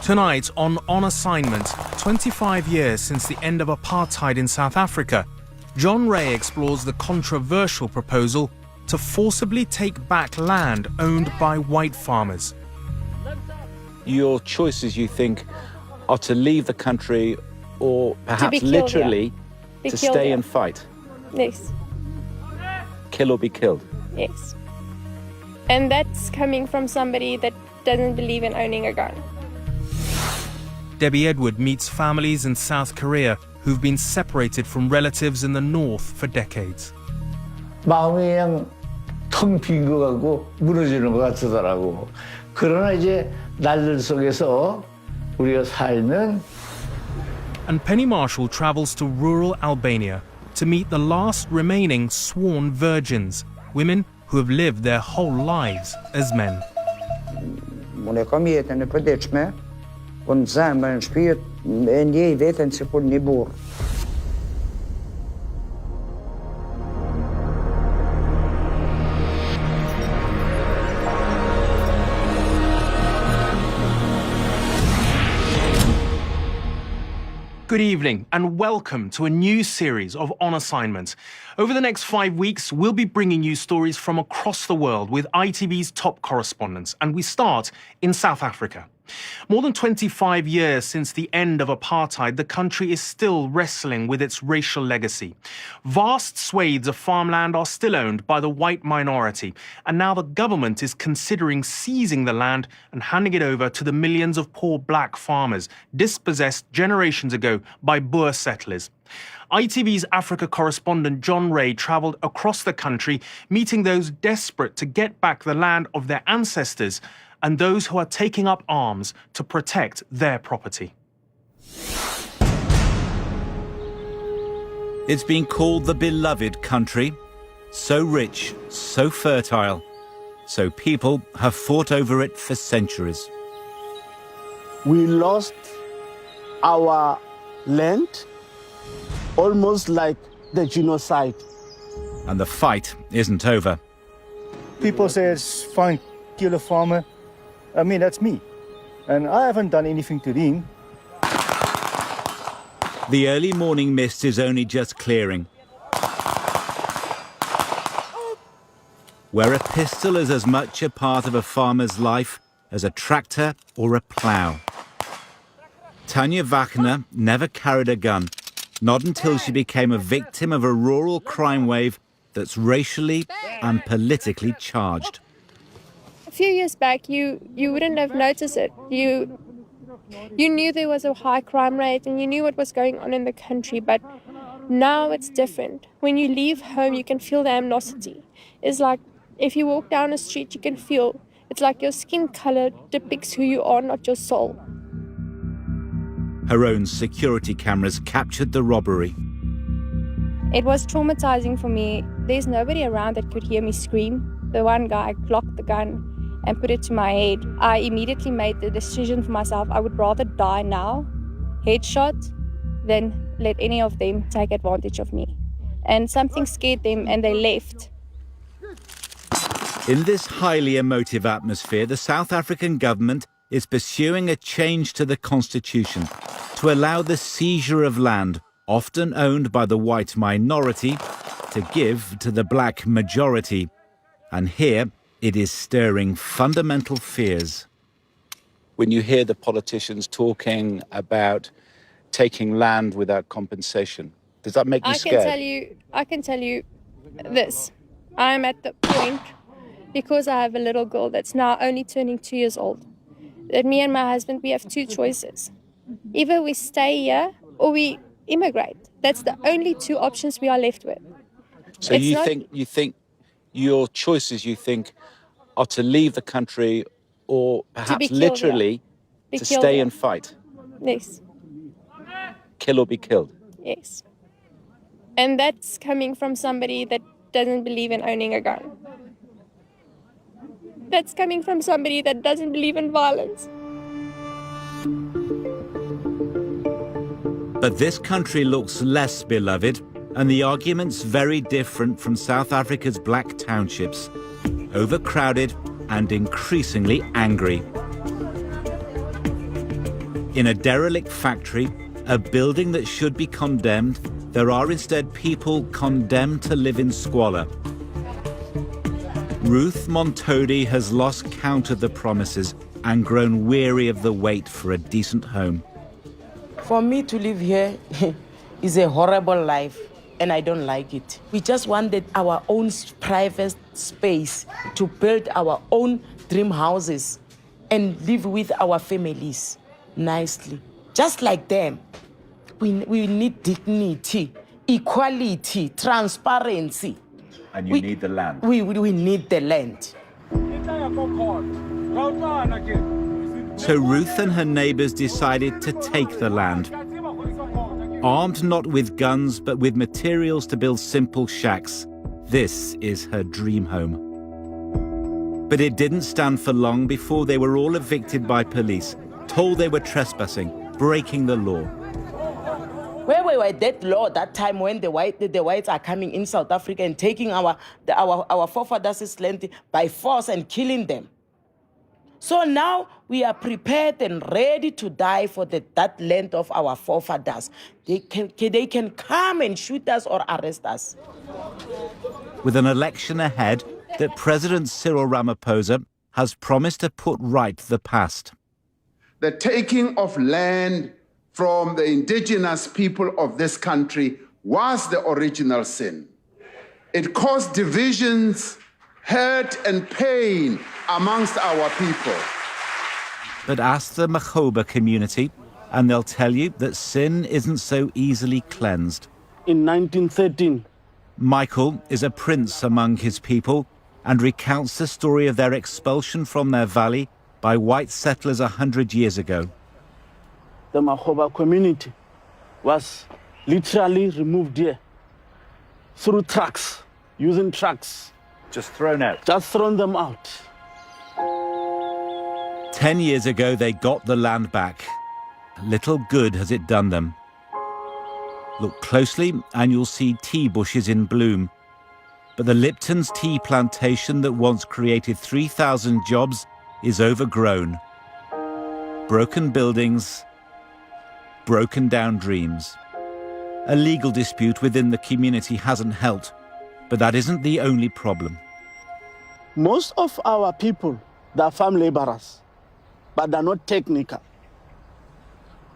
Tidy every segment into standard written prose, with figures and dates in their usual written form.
Tonight on Assignment, 25 years since the end of apartheid in South Africa, John Ray explores the controversial proposal to forcibly take back land owned by white farmers. Your choices, you think, are to leave the country or perhaps literally to stay and fight? Yes. Kill or be killed? Yes. And that's coming from somebody that doesn't believe in owning a gun. Debbie Edward meets families in South Korea who've been separated from relatives in the north for decades. 마음이 그냥 텅 빈 것 같고 무너지는 것 같더라고. 그러나 이제 날들 속에서 우리가 살면. And Penny Marshall travels to rural Albania to meet the last remaining sworn virgins, women who have lived their whole lives as men. Unë kam jetën e përditshme, po në zemrën, në shpirt, e ndjej veten sikur një burr. Good evening and welcome to a new series of On Assignment. Over the next 5 weeks, we'll be bringing you stories from across the world with ITV's top correspondents, and we start in South Africa. More than 25 years since the end of apartheid, the country is still wrestling with its racial legacy. Vast swathes of farmland are still owned by the white minority, and now the government is considering seizing the land and handing it over to the millions of poor black farmers dispossessed generations ago by Boer settlers. ITV's Africa correspondent John Ray travelled across the country, meeting those desperate to get back the land of their ancestors and those who are taking up arms to protect their property. It's been called the beloved country. So rich, so fertile, so people have fought over it for centuries. We lost our land almost like the genocide. And the fight isn't over. People say it's fine, kill a farmer. I mean, that's me. And I haven't done anything to them. The early morning mist is only just clearing. Where a pistol is as much a part of a farmer's life as a tractor or a plough. Tanya Wagner never carried a gun, not until she became a victim of a rural crime wave that's racially and politically charged. A few years back, you wouldn't have noticed it. You knew there was a high crime rate and you knew what was going on in the country, but now it's different. When you leave home, you can feel the animosity. It's like if you walk down a street, you can feel it's like your skin color depicts who you are, not your soul. Her own security cameras captured the robbery. It was traumatizing for me. There's nobody around that could hear me scream. The one guy clocked the gun and put it to my head. I immediately made the decision for myself. I would rather die now, headshot, than let any of them take advantage of me. And something scared them and they left. In this highly emotive atmosphere, the South African government is pursuing a change to the constitution to allow the seizure of land, often owned by the white minority, to give to the black majority. And here, it is stirring fundamental fears. When you hear the politicians talking about taking land without compensation, does that make you scared? I can tell you this. I'm at the point, because I have a little girl that's now only turning 2 years old, that me and my husband, we have two choices. Either we stay here or we immigrate. That's the only two options we are left with. So you think your choices, you think, are to leave the country or perhaps literally to stay and fight? Yes. Kill or be killed? Yes. And that's coming from somebody that doesn't believe in owning a gun. That's coming from somebody that doesn't believe in violence. But this country looks less beloved, and the argument's very different from South Africa's black townships. Overcrowded and increasingly angry. In a derelict factory, a building that should be condemned, there are instead people condemned to live in squalor. Ruth Montodi has lost count of the promises and grown weary of the wait for a decent home. For me to live here is a horrible life, and I don't like it. We just wanted our own private space to build our own dream houses and live with our families nicely, just like them. We need dignity, equality, transparency. And you need the land. We need the land. So Ruth and her neighbors decided to take the land. Armed not with guns, but with materials to build simple shacks. This is her dream home. But it didn't stand for long before they were all evicted by police, told they were trespassing, breaking the law. Where we were that law that time when the whites are coming in South Africa and taking our forefathers' land by force and killing them. So now we are prepared and ready to die for that land of our forefathers. They can come and shoot us or arrest us. With an election ahead, that President Cyril Ramaphosa has promised to put right the past. The taking of land from the indigenous people of this country was the original sin. It caused divisions, hurt and pain amongst our people. But ask the Makhoba community, and they'll tell you that sin isn't so easily cleansed. In 1913, Michael is a prince among his people and recounts the story of their expulsion from their valley by white settlers 100 years ago. the Makhoba community was literally removed here through trucks, using trucks. Just thrown out? Just thrown them out. 10 years ago, they got the land back. Little good has it done them. Look closely and you'll see tea bushes in bloom. But the Lipton's tea plantation that once created 3,000 jobs is overgrown. Broken buildings, broken down dreams. A legal dispute within the community hasn't helped, but that isn't the only problem. Most of our people, they are farm laborers, but they're not technical.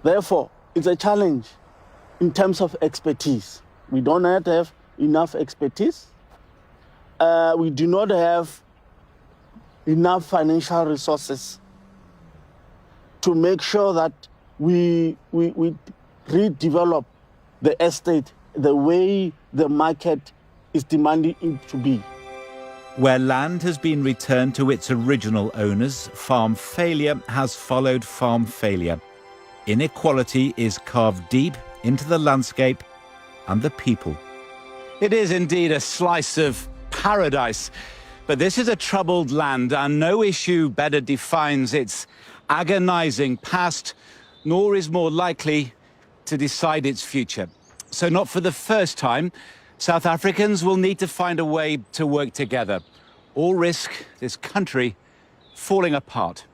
Therefore, it's a challenge in terms of expertise. We do not have enough expertise. We do not have enough financial resources to make sure that we redevelop the estate the way the market is demanding it to be. Where land has been returned to its original owners, farm failure has followed farm failure. Inequality is carved deep into the landscape and the people. It is indeed a slice of paradise, but this is a troubled land, and no issue better defines its agonizing past, nor is more likely to decide its future. So not for the first time, South Africans will need to find a way to work together, or risk this country falling apart.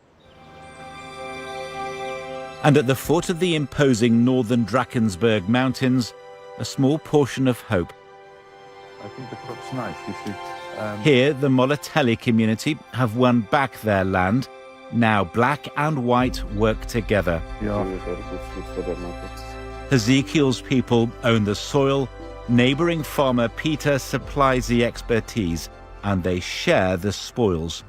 And at the foot of the imposing northern Drakensberg Mountains, a small portion of hope. I think the crop's nice, you see. Here, the Moloteli community have won back their land. Now black and white work together. Yeah. Ezekiel's people own the soil, neighbouring farmer Peter supplies the expertise, and they share the spoils.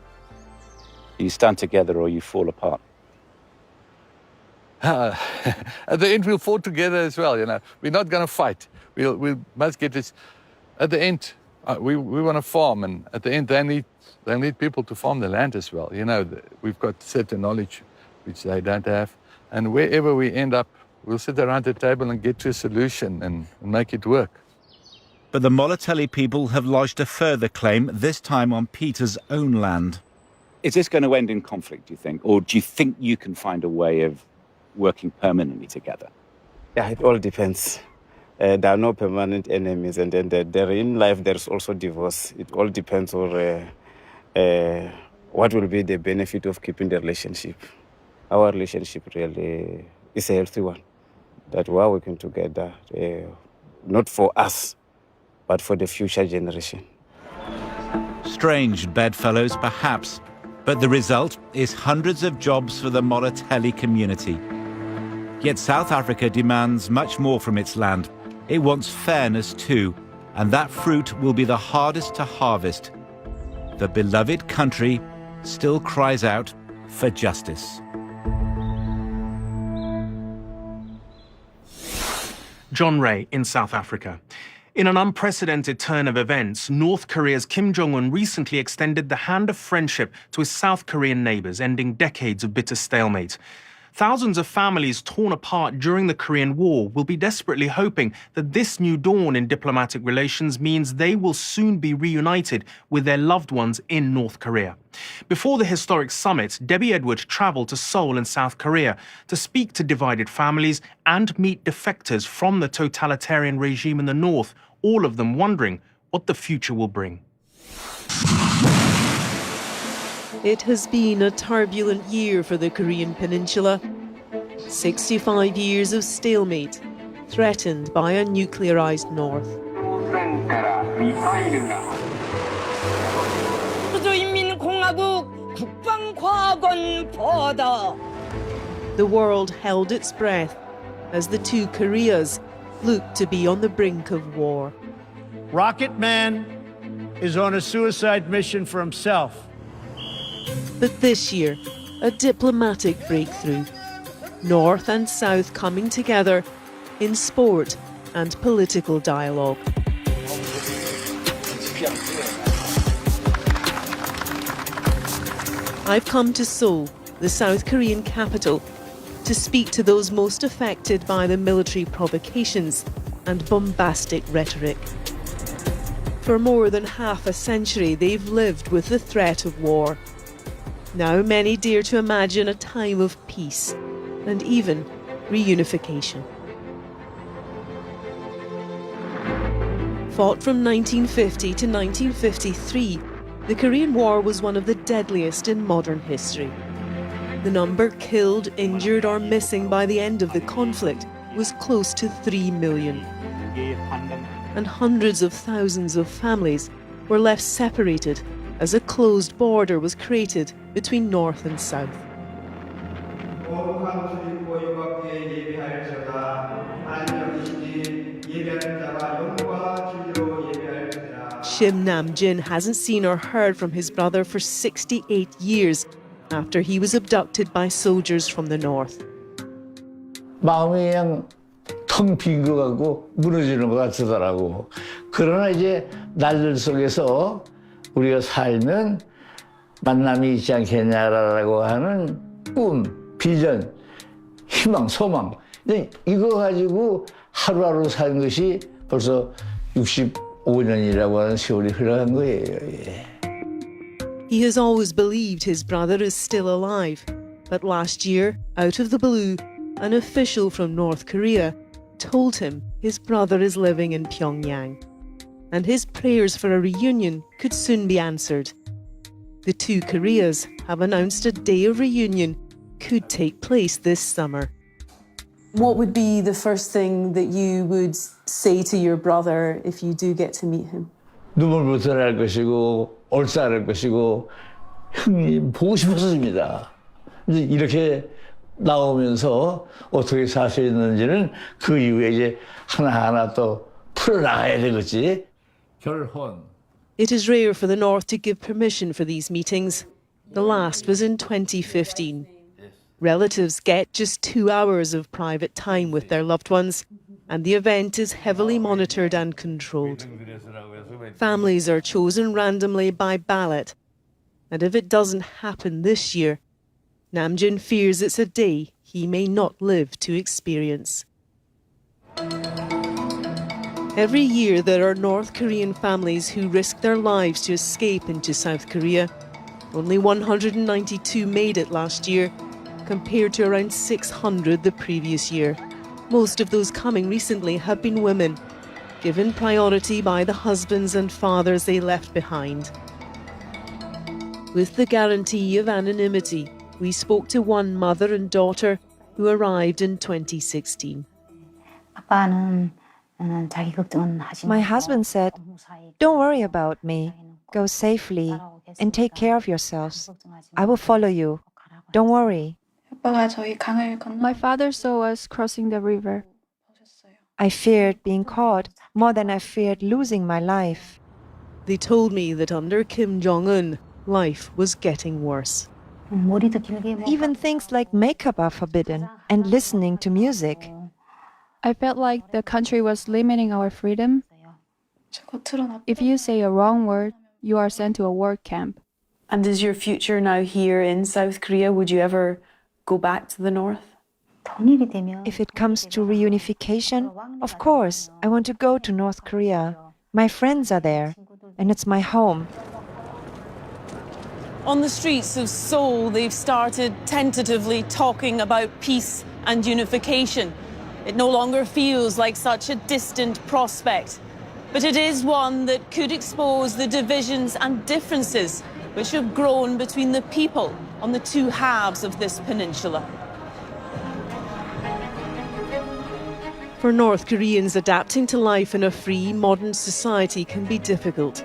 You stand together or you fall apart. At the end, we'll fall together as well, you know. We're not going to fight. We must get this. At the end, we want to farm, and at the end, they need people to farm the land as well. You know, we've got certain knowledge which they don't have, and wherever we end up, we'll sit around the table and get to a solution and make it work. But the Moloteli people have lodged a further claim, this time on Peter's own land. Is this going to end in conflict, do you think? Or do you think you can find a way of working permanently together? Yeah, it all depends. There are no permanent enemies, and then in life there's also divorce. It all depends on what will be the benefit of keeping the relationship. Our relationship really is a healthy one. That we are working together, not for us, but for the future generation. Strange bedfellows, perhaps, but the result is hundreds of jobs for the Molotelli community. Yet South Africa demands much more from its land. It wants fairness too, and that fruit will be the hardest to harvest. The beloved country still cries out for justice. John Ray in South Africa. In an unprecedented turn of events, North Korea's Kim Jong-un recently extended the hand of friendship to his South Korean neighbors, ending decades of bitter stalemate. Thousands of families torn apart during the Korean War will be desperately hoping that this new dawn in diplomatic relations means they will soon be reunited with their loved ones in North Korea. Before the historic summit, Debbie Edward travelled to Seoul in South Korea to speak to divided families and meet defectors from the totalitarian regime in the north, all of them wondering what the future will bring. It has been a turbulent year for the Korean peninsula. 65 years of stalemate, threatened by a nuclearized north. The world held its breath as the two Koreas looked to be on the brink of war. Rocket Man is on a suicide mission for himself. But this year, a diplomatic breakthrough. North and South coming together in sport and political dialogue. I've come to Seoul, the South Korean capital, to speak to those most affected by the military provocations and bombastic rhetoric. For more than half a century, they've lived with the threat of war. Now many dare to imagine a time of peace and even reunification. Fought from 1950 to 1953, the Korean War was one of the deadliest in modern history. The number killed, injured or missing by the end of the conflict was close to 3 million. And hundreds of thousands of families were left separated as a closed border was created between North and South. Shim Nam-jin hasn't seen or heard from his brother for 68 years after he was abducted by soldiers from the north. 마음이 그냥 텅 빈 것 같고 무너지는 것 같더라고. 그러나 이제 날들 속에서 우리가 살면 만남이 있지 않겠냐라고 하는 꿈, 비전, 희망, 소망. 이거 가지고 하루하루 사는 것이 벌써 65년이라고 하는 세월이 흘러간 거예요. 예. He has always believed his brother is still alive, but last year, out of the blue, an official from North Korea told him his brother is living in Pyongyang, and his prayers for a reunion could soon be answered. The two Koreas have announced a day of reunion could take place this summer. What would be the first thing that you would say to your brother if you do get to meet him? 눈물부터 날 것이고 올싸할 것이고 형님 보고 싶었습니다. 이렇게 나오면서 어떻게 살 수 있는지는 그 이후에 이제 하나하나 또 풀어나가야 되겠지. 결혼. It is rare for the North to give permission for these meetings. The last was in 2015. Relatives get just 2 hours of private time with their loved ones, and the event is heavily monitored and controlled. Families are chosen randomly by ballot, and if it doesn't happen this year, Namjoon fears it's a day he may not live to experience. Every year there are North Korean families who risk their lives to escape into South Korea. Only 192 made it last year, compared to around 600 the previous year. Most of those coming recently have been women, given priority by the husbands and fathers they left behind. With the guarantee of anonymity, we spoke to one mother and daughter who arrived in 2016. My husband said, "Don't worry about me. Go safely and take care of yourselves. I will follow you. Don't worry." My father saw us crossing the river. I feared being caught more than I feared losing my life. They told me that under Kim Jong-un, life was getting worse. Even things like makeup are forbidden and listening to music. I felt like the country was limiting our freedom. If you say a wrong word, you are sent to a work camp. And is your future now here in South Korea? Would you ever go back to the north? If it comes to reunification, of course, I want to go to North Korea. My friends are there, and it's my home. On the streets of Seoul, they've started tentatively talking about peace and unification. It no longer feels like such a distant prospect, but it is one that could expose the divisions and differences which have grown between the people on the two halves of this peninsula. For North Koreans, adapting to life in a free, modern society can be difficult.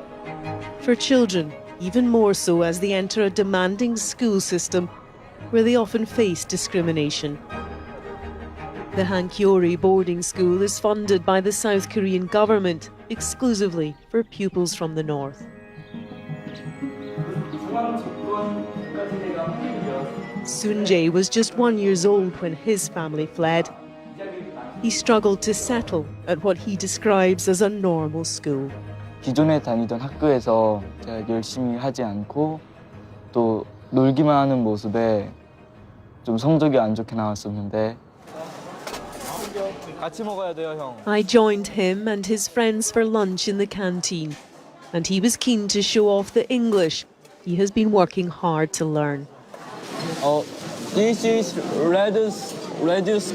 For children, even more so as they enter a demanding school system where they often face discrimination. The Hankyori boarding school is funded by the South Korean government exclusively for pupils from the north. Sunjae was just 1 year old when his family fled. He struggled to settle at what he describes as a normal school. 기존에 다니던 학교에서 제가 열심히 하지 않고 또 놀기만 하는 모습에 좀 성적이 안 좋게 나왔었는데 같이 먹어야 돼요, 형. I joined him and his friends for lunch in the canteen, and he was keen to show off the English he has been working hard to learn. This is radish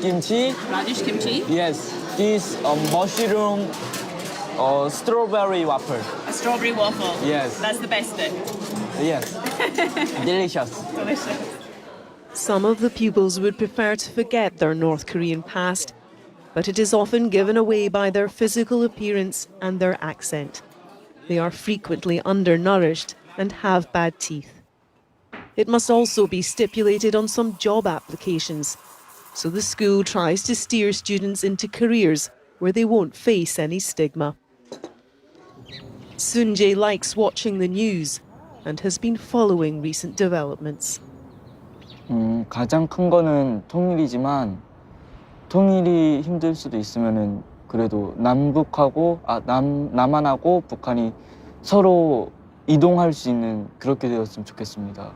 kimchi. Radish kimchi? Yes. This mushroom strawberry waffle. A strawberry waffle? Yes. That's the best bit? Yes. Delicious. Delicious. Some of the pupils would prefer to forget their North Korean past, but it is often given away by their physical appearance and their accent. They are frequently undernourished and have bad teeth. It must also be stipulated on some job applications, so the school tries to steer students into careers where they won't face any stigma. Sunjae likes watching the news and has been following recent developments. 가장 큰 거는 통일이지만 통일이 힘들 수도 있으면은 그래도 남한하고 북한이 서로 이동할 수 있는 그렇게 되었으면 좋겠습니다.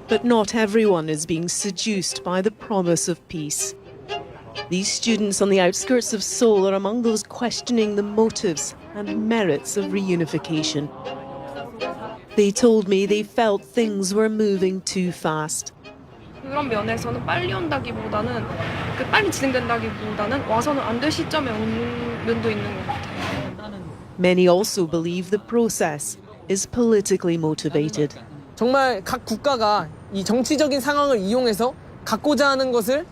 But not everyone is being seduced by the promise of peace. These students on the outskirts of Seoul are among those questioning the motives and merits of reunification. They told me they felt things were moving too fast. 그런 면에서는 빨리 온다기보다는 빨리 진행된다기보다는 와서는 안 될 시점에 오는 면도 있는 것 같아요. Many also believe the process is politically motivated. 정말 각 국가가 이 정치적인 상황을 이용해서 갖고자 하는 것을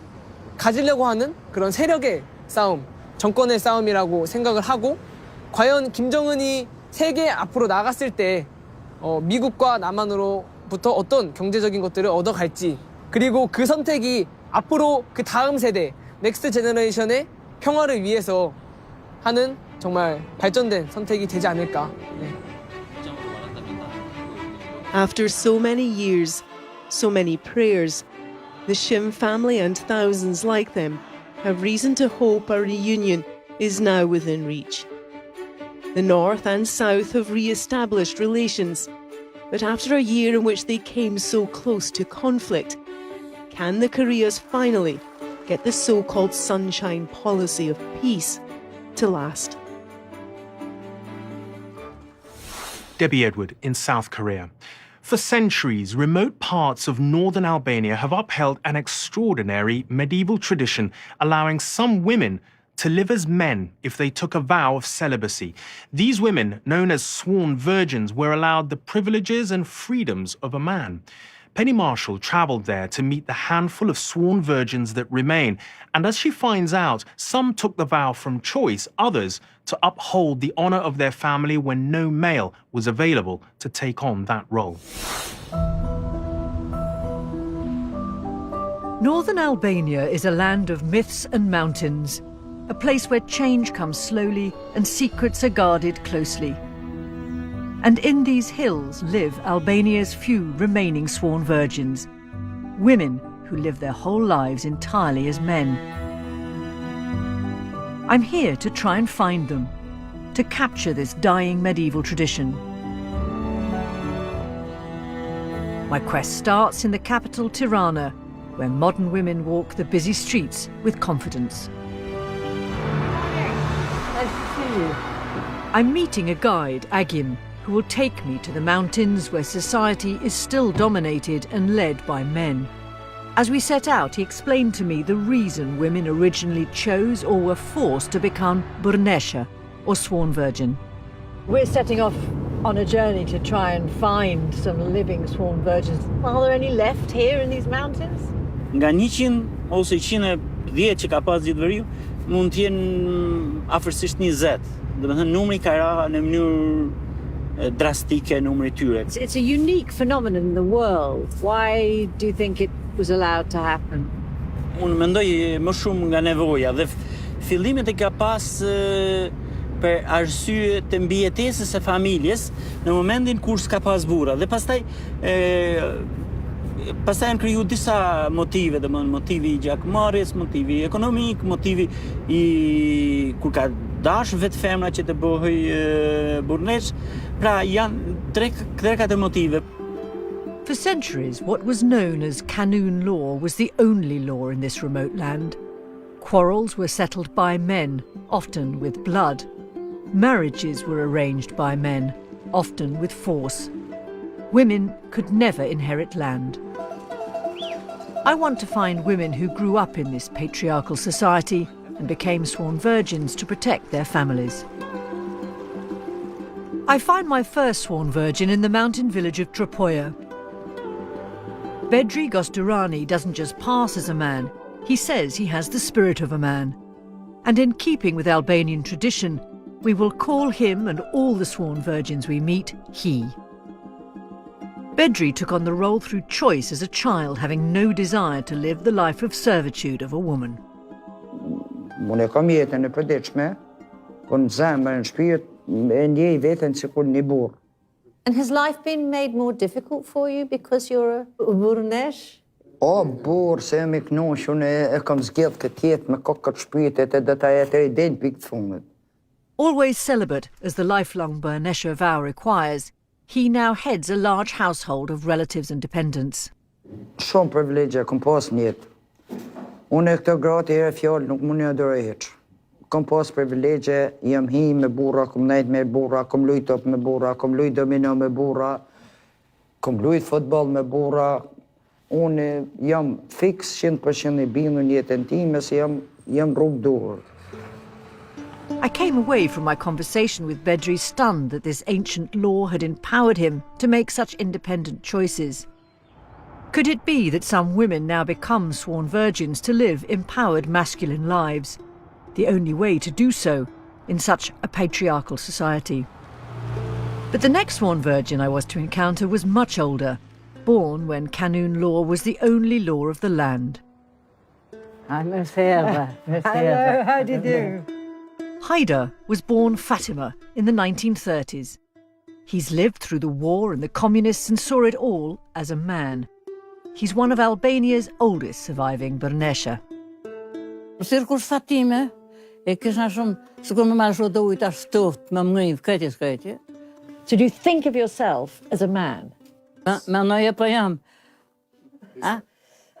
가지려고 하는 그런 세력의 싸움, 정권의 싸움이라고 생각을 하고 과연 김정은이 세계 앞으로 나갔을 때 미국과 남한으로부터 어떤 경제적인 것들을 얻어갈지 그리고 그 선택이 앞으로 그 다음 세대, 넥스트 제너레이션의 평화를 위해서 하는 정말 발전된 선택이 되지 않을까. 네. After so many years, so many prayers, the Shim family and thousands like them have reason to hope a reunion is now within reach. The North and South have re-established relations, but after a year in which they came so close to conflict, can the Koreas finally get the so-called sunshine policy of peace to last? Debbie Edward in South Korea. For centuries, remote parts of northern Albania have upheld an extraordinary medieval tradition allowing some women to live as men if they took a vow of celibacy. These women, known as sworn virgins, were allowed the privileges and freedoms of a man. Penny Marshall travelled there to meet the handful of sworn virgins that remain. And as she finds out, some took the vow from choice, others to uphold the honour of their family when no male was available to take on that role. Northern Albania is a land of myths and mountains, a place where change comes slowly and secrets are guarded closely. And in these hills live Albania's few remaining sworn virgins, women who live their whole lives entirely as men. I'm here to try and find them, to capture this dying medieval tradition. My quest starts in the capital Tirana, where modern women walk the busy streets with confidence. Nice to see you. I'm meeting a guide, Agim, who will take me to the mountains where society is still dominated and led by men. As we set out, he explained to me the reason women originally chose or were forced to become burnesha, or sworn virgin. We're setting off on a journey to try and find some living sworn virgins. Are there any left here in these mountains? Nga 100 ose 110 që ka pas ditëveri, mund të jenë afërsisht 20. Domethënë numri ka rënë në mënyrë drastike numri I tyre. It's a unique phenomenon in the world. Why do you think it was allowed to happen? Unë mendoj më shumë nga nevoja dhe fillimet e ka pas për arsye të mbijetesës së familjes në momentin kur s'ka pas burra dhe pastaj janë kriju disa motive, domethënë motivi I gjakmarrjes, motivi ekonomik, motivi I kur ka dash vetë femra që të bëhej burnesh, pra janë 3-4 motive. For centuries, what was known as Kanun law was the only law in this remote land. Quarrels were settled by men, often with blood. Marriages were arranged by men, often with force. Women could never inherit land. I want to find women who grew up in this patriarchal society and became sworn virgins to protect their families. I find my first sworn virgin in the mountain village of Tropoja. Bedri Gosturani doesn't just pass as a man, he says he has the spirit of a man. And in keeping with Albanian tradition, we will call him and all the sworn virgins we meet, he. Bedri took on the role through choice as a child, having no desire to live the life of servitude of a woman. Unë kam jetën e përditshme, po në zemër, në shpirt, e ndjej veten sikur një burr. And has life been made more difficult for you because you're a burnesh? O burr, se jam I kënaqur, e kam zgjedh këtë jetë me kokët shpirtit e do ta jetoj deri në pikë të fundit. Always celibate, as the lifelong burnesha vow requires, he now heads a large household of relatives and dependents. Shumë privilegje kam pas në jetë. Unë e këtë gratë herë fjalë nuk mund ja doroj hiç. Kam pas privilegje, jam hi me burra, kam nejt me burra, kam lujt top me burra, kam lujt domino me burra, kam lujt futboll me burra. Unë jam fiks 100% I bindur në jetën time se jam rrugdor. I came away from my conversation with Bedri stunned that this ancient law had empowered him to make such independent choices. Could it be that some women now become sworn virgins to live empowered masculine lives? The only way to do so in such a patriarchal society. But the next sworn virgin I was to encounter was much older, born when Kanun law was the only law of the land. I'm Hello, how do you do? Haidar was born Fatima in the 1930s. He's lived through the war and the communists and saw it all as a man. He's one of Albania's oldest surviving burnesha. Sirkur Fatime, e kisha shumë, sikur më marrë do ujta ftoft, më mngëj, këtje. So do you think of yourself as a man? Menoja po jam.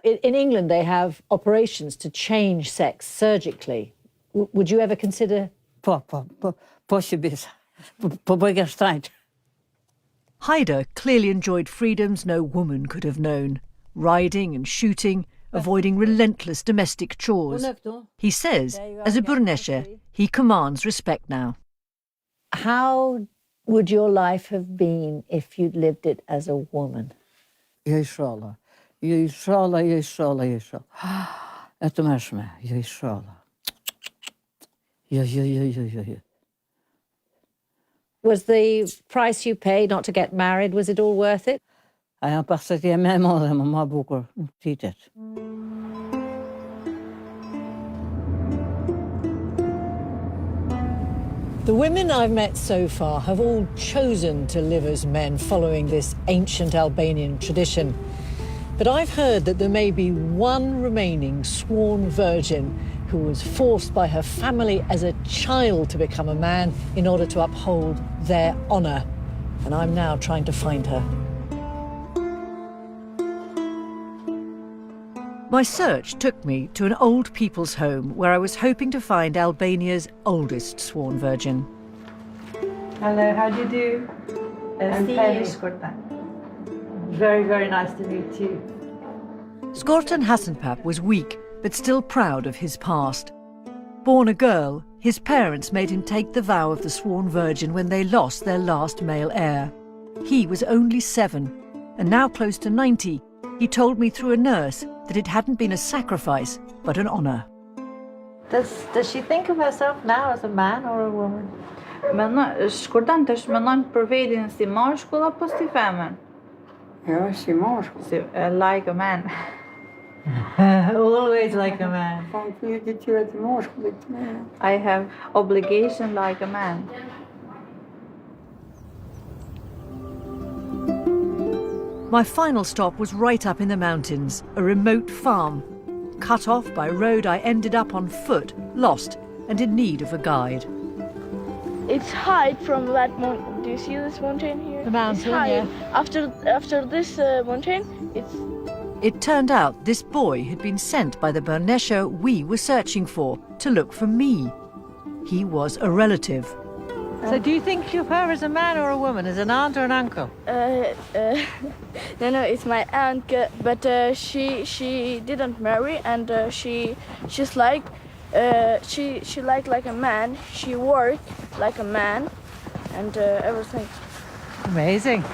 In England they have operations to change sex surgically. Would you ever consider? Haidar clearly enjoyed freedoms no woman could have known. Riding and shooting, avoiding relentless domestic chores. He says, as a burnesha, he commands respect now. How would your life have been if you'd lived it as a woman? inshallah. Inshallah, inshallah, inshallah. Etmeshme, inshallah. Yeah. Was the price you paid not to get married, was it all worth it? I am passé même ma bukur, titet. The women I've met so far have all chosen to live as men following this ancient Albanian tradition. But I've heard that there may be one remaining sworn virgin who was forced by her family as a child to become a man in order to uphold their honour. And I'm now trying to find her. My search took me to an old people's home where I was hoping to find Albania's oldest sworn virgin. Hello, how do you do? I'm Penny. Very, very nice to meet you. Skortan Hasanpap was weak, but still proud of his past. Born a girl, his parents made him take the vow of the sworn virgin when they lost their last male heir. He was only 7, and now close to 90, he told me through a nurse that it hadn't been a sacrifice, but an honour. Does she think of herself now as a man or a woman? Shkurtan tash mendon për veten si mashkull apo si femër? Jo, si mashkull. Like a man. Always like a man. I have obligation like a man. My final stop was right up in the mountains, a remote farm. Cut off by road, I ended up on foot, lost, and in need of a guide. It's high from that mountain. Do you see this mountain here? The mountain, it's high. yeah. After this mountain, it's... It turned out this boy had been sent by the Bernesha we were searching for to look for me. He was a relative. So do you think of her as a man or a woman, as an aunt or an uncle? No, it's my aunt, but she didn't marry, and she's like she liked like a man. She worked like a man, and everything. Amazing.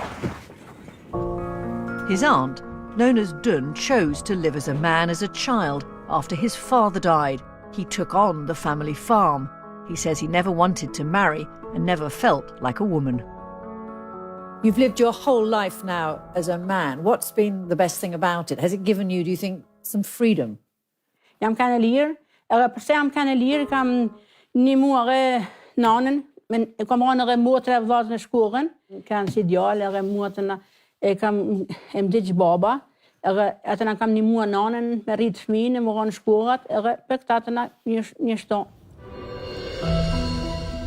His aunt, known as Dun, chose to live as a man as a child after his father died. He took on the family farm. He says he never wanted to marry and never felt like a woman. You've lived your whole life now as a man. What's been the best thing about it? Has it given you, do you think, some freedom? Jam kanë e lirë, edhe përse jam kanë e lirë, kam nimu edhe nanën, kam anë edhe motra e vllazën e shkollën, kanë si djalë edhe motrën e kam e mdiq baba, edhe atëna kam nimu nanën me rrit fëmijën, më kanë shkollat, edhe për këtë atëna një shto.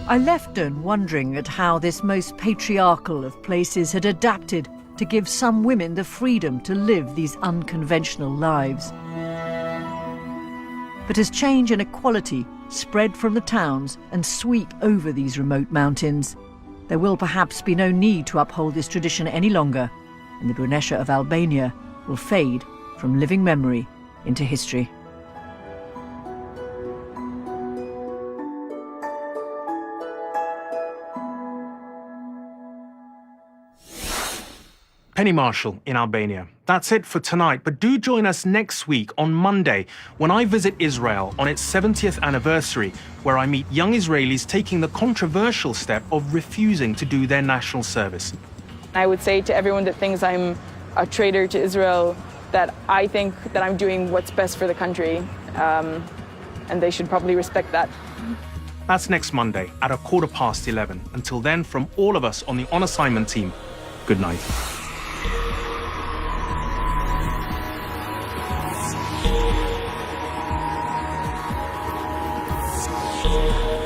I left Dun wondering at how this most patriarchal of places had adapted to give some women the freedom to live these unconventional lives. But as change and equality spread from the towns and sweep over these remote mountains, there will perhaps be no need to uphold this tradition any longer, and the Bernesha of Albania will fade from living memory into history. Penny Marshall in Albania. That's it for tonight, but do join us next week on Monday when I visit Israel on its 70th anniversary, where I meet young Israelis taking the controversial step of refusing to do their national service. I would say to everyone that thinks I'm a traitor to Israel that I think that I'm doing what's best for the country, and they should probably respect that. That's next Monday at 11:15. Until then, from all of us on the On Assignment team, good night. Yeah.